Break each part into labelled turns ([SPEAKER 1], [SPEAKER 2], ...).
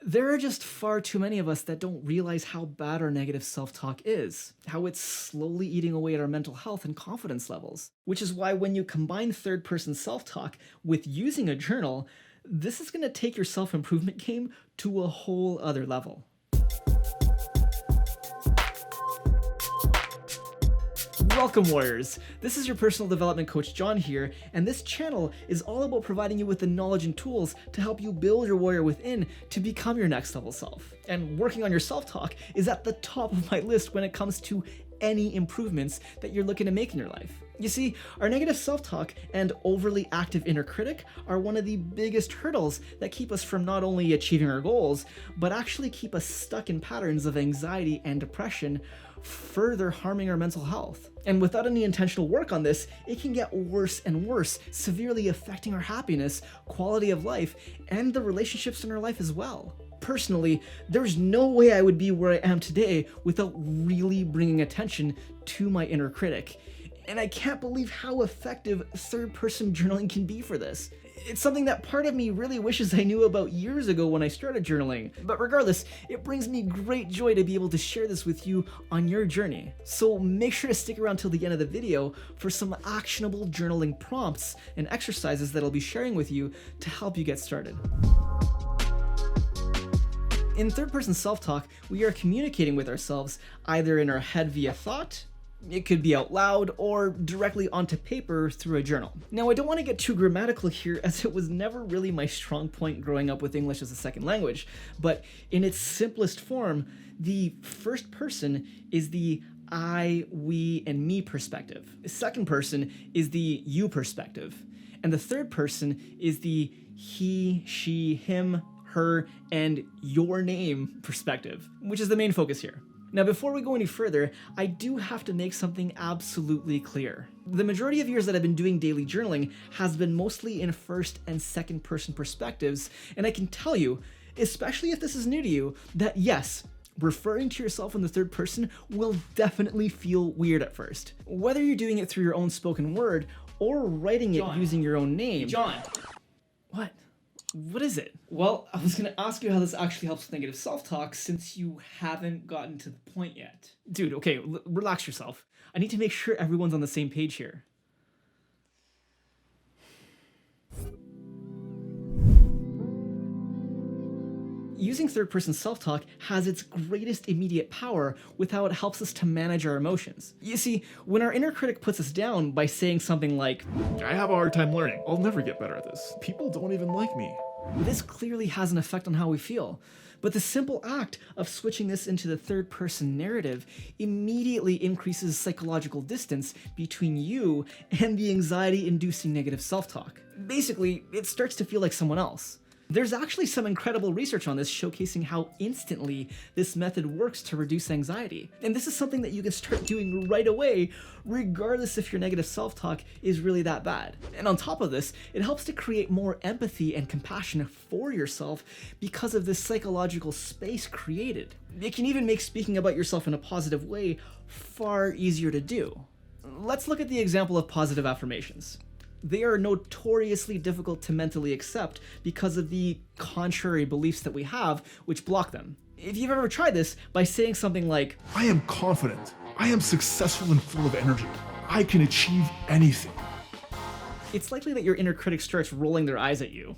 [SPEAKER 1] There are just far too many of us that don't realize how bad our negative self-talk is, how it's slowly eating away at our mental health and confidence levels. Which is why when you combine third-person self-talk with using a journal, this is going to take your self-improvement game to a whole other level. Welcome, warriors! This is your personal development coach John here, and this channel is all about providing you with the knowledge and tools to help you build your warrior within to become your next level self. And working on your self-talk is at the top of my list when it comes to any improvements that you're looking to make in your life. You see, our negative self-talk and overly active inner critic are one of the biggest hurdles that keep us from not only achieving our goals, but actually keep us stuck in patterns of anxiety and depression, further harming our mental health. And without any intentional work on this, it can get worse and worse, severely affecting our happiness, quality of life, and the relationships in our life as well. Personally, there's no way I would be where I am today without really bringing attention to my inner critic. And I can't believe how effective third-person journaling can be for this. It's something that part of me really wishes I knew about years ago when I started journaling. But regardless, it brings me great joy to be able to share this with you on your journey. So make sure to stick around till the end of the video for some actionable journaling prompts and exercises that I'll be sharing with you to help you get started. In third-person self-talk, we are communicating with ourselves either in our head via thought, it could be out loud, or directly onto paper through a journal. Now, I don't want to get too grammatical here, as it was never really my strong point growing up with English as a second language, but in its simplest form, the first person is the I, we, and me perspective. The second person is the you perspective. And the third person is the he, she, him, her, and your name perspective, which is the main focus here. Now, before we go any further, I do have to make something absolutely clear. The majority of years that I've been doing daily journaling has been mostly in first and second person perspectives, and I can tell you, especially if this is new to you, that yes, referring to yourself in the third person will definitely feel weird at first. Whether you're doing it through your own spoken word or writing it using your own name.
[SPEAKER 2] John!
[SPEAKER 1] What? What is it? Well, I was gonna ask you how this actually helps with negative self-talk since you haven't gotten to the point yet. Dude, okay, relax yourself. I need to make sure everyone's on the same page here. Using third-person self-talk has its greatest immediate power with how it helps us to manage our emotions. You see, when our inner critic puts us down by saying something like,
[SPEAKER 3] I have a hard time learning. I'll never get better at this. People don't even like me.
[SPEAKER 1] this clearly has an effect on how we feel. But the simple act of switching this into the third-person narrative immediately increases psychological distance between you and the anxiety-inducing negative self-talk. Basically, it starts to feel like someone else. There's actually some incredible research on this showcasing how instantly this method works to reduce anxiety. And this is something that you can start doing right away, regardless if your negative self-talk is really that bad. And on top of this, it helps to create more empathy and compassion for yourself because of this psychological space created. It can even make speaking about yourself in a positive way far easier to do. Let's look at the example of positive affirmations. They are notoriously difficult to mentally accept because of the contrary beliefs that we have, which block them. If you've ever tried this by saying something like,
[SPEAKER 3] I am confident. I am successful and full of energy. I can achieve anything.
[SPEAKER 1] it's likely that your inner critic starts rolling their eyes at you.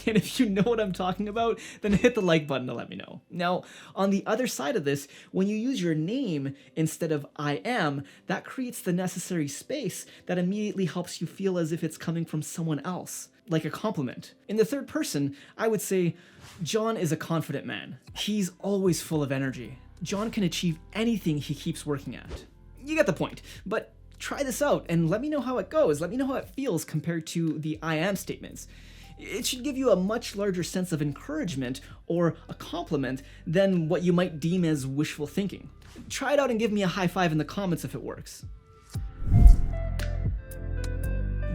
[SPEAKER 1] And if you know what I'm talking about, then hit the like button to let me know. Now, on the other side of this, when you use your name instead of I am, that creates the necessary space that immediately helps you feel as if it's coming from someone else, like a compliment. In the third person, I would say, John is a confident man. He's always full of energy. John can achieve anything he keeps working at. You get the point, but try this out and let me know how it goes. Let me know how it feels compared to the I am statements. It should give you a much larger sense of encouragement or a compliment than what you might deem as wishful thinking. Try it out and give me a high five in the comments if it works.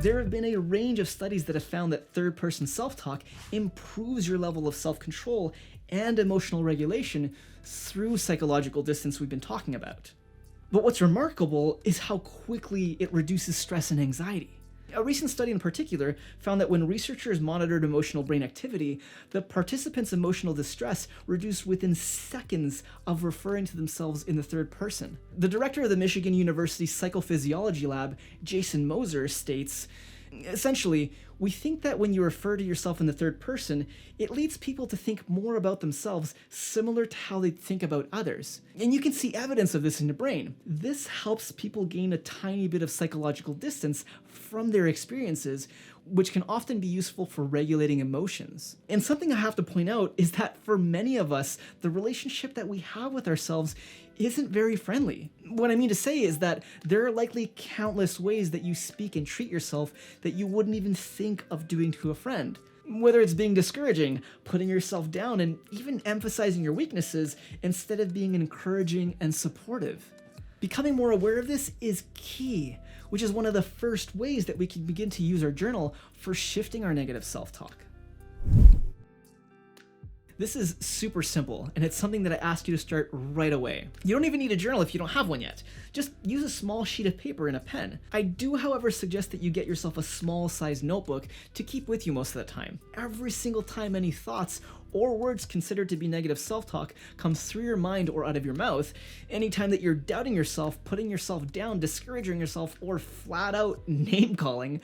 [SPEAKER 1] There have been a range of studies that have found that third-person self-talk improves your level of self-control and emotional regulation through psychological distance we've been talking about. But what's remarkable is how quickly it reduces stress and anxiety. A recent study in particular found that when researchers monitored emotional brain activity, the participants' emotional distress reduced within seconds of referring to themselves in the third person. The director of the Michigan University Psychophysiology Lab, Jason Moser, states, essentially, we think that when you refer to yourself in the third person, it leads people to think more about themselves similar to how they think about others. And you can see evidence of this in the brain. This helps people gain a tiny bit of psychological distance from their experiences, which can often be useful for regulating emotions. And something I have to point out is that for many of us, the relationship that we have with ourselves isn't very friendly. What I mean to say is that there are likely countless ways that you speak and treat yourself that you wouldn't even think of doing to a friend. Whether it's being discouraging, putting yourself down, and even emphasizing your weaknesses instead of being encouraging and supportive. Becoming more aware of this is key, which is one of the first ways that we can begin to use our journal for shifting our negative self-talk. This is super simple, and it's something that I ask you to start right away. You don't even need a journal if you don't have one yet. Just use a small sheet of paper and a pen. I do, however, suggest that you get yourself a small-sized notebook to keep with you most of the time. Every single time any thoughts or words considered to be negative self-talk comes through your mind or out of your mouth, anytime that you're doubting yourself, putting yourself down, discouraging yourself, or flat out name-calling,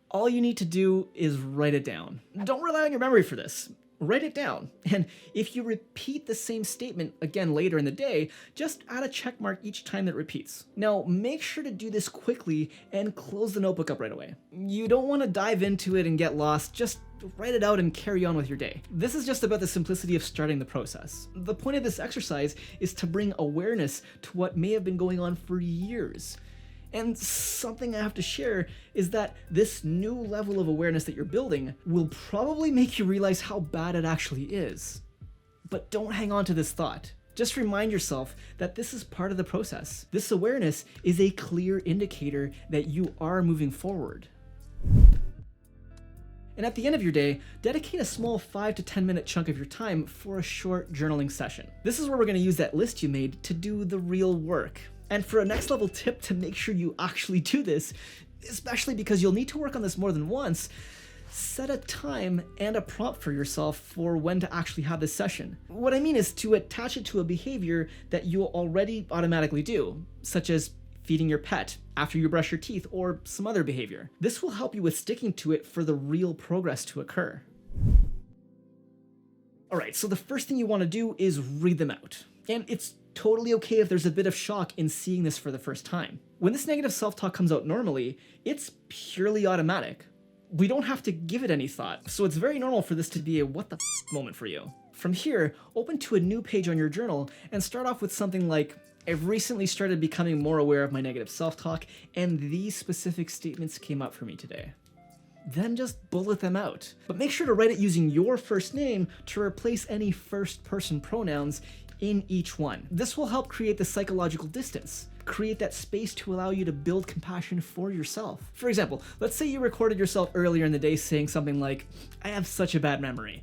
[SPEAKER 1] all you need to do is write it down. Don't rely on your memory for this. Write it down. And if you repeat the same statement again later in the day, just add a check mark each time that repeats. Now, make sure to do this quickly and close the notebook up right away. You don't want to dive into it and get lost. Just write it out and carry on with your day. This is just about the simplicity of starting the process. The point of this exercise is to bring awareness to what may have been going on for years. And something I have to share is that this new level of awareness that you're building will probably make you realize how bad it actually is. But don't hang on to this thought. Just remind yourself that this is part of the process. This awareness is a clear indicator that you are moving forward. And at the end of your day, dedicate a small 5 to 10 minute chunk of your time for a short journaling session. This is where we're going to use that list you made to do the real work. And for a next level tip to make sure you actually do this, especially because you'll need to work on this more than once, set a time and a prompt for yourself for when to actually have this session. What I mean is to attach it to a behavior that you already automatically do, such as feeding your pet after you brush your teeth or some other behavior. This will help you with sticking to it for the real progress to occur. All right, so the first thing you want to do is read them out. And it's totally okay if there's a bit of shock in seeing this for the first time. When this negative self-talk comes out normally, it's purely automatic. We don't have to give it any thought, so it's very normal for this to be a what the moment for you. From here, open to a new page on your journal and start off with something like, I've recently started becoming more aware of my negative self-talk, and these specific statements came up for me today. Then just bullet them out. But make sure to write it using your first name to replace any first-person pronouns in each one. This will help create the psychological distance, create that space to allow you to build compassion for yourself. For example, let's say you recorded yourself earlier in the day saying something like, I have such a bad memory.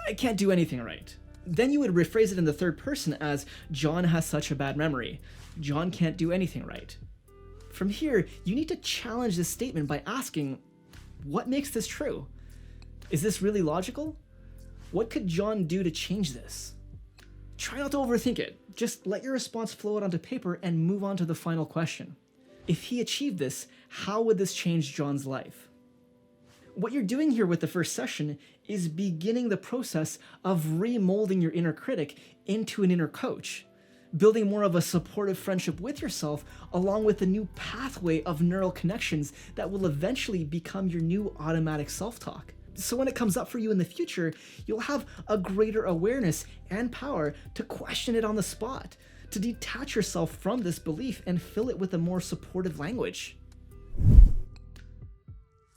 [SPEAKER 1] I can't do anything right. Then you would rephrase it in the third person as, John has such a bad memory. John can't do anything right. From here, you need to challenge this statement by asking, what makes this true? Is this really logical? What could John do to change this? Try not to overthink it. Just let your response flow out onto paper and move on to the final question. If he achieved this, how would this change John's life? What you're doing here with the first session is beginning the process of remolding your inner critic into an inner coach, building more of a supportive friendship with yourself, along with a new pathway of neural connections that will eventually become your new automatic self-talk. So when it comes up for you in the future, you'll have a greater awareness and power to question it on the spot, to detach yourself from this belief and fill it with a more supportive language.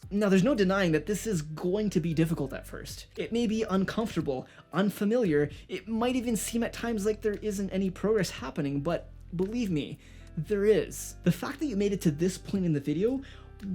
[SPEAKER 1] Now, there's no denying that this is going to be difficult at first. It may be uncomfortable, unfamiliar, it might even seem at times like there isn't any progress happening, but believe me, there is. The fact that you made it to this point in the video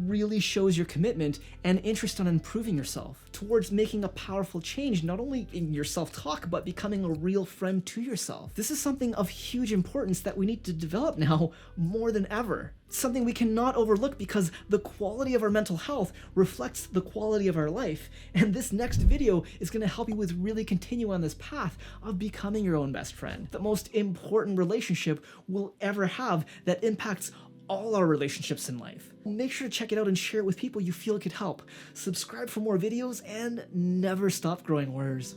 [SPEAKER 1] really shows your commitment and interest on improving yourself towards making a powerful change, not only in your self-talk, but becoming a real friend to yourself. This is something of huge importance that we need to develop now more than ever. Something we cannot overlook because the quality of our mental health reflects the quality of our life. And this next video is going to help you with really continue on this path of becoming your own best friend. The most important relationship we'll ever have that impacts all our relationships in life. Make sure to check it out and share it with people you feel could help. Subscribe for more videos and never stop growing warriors.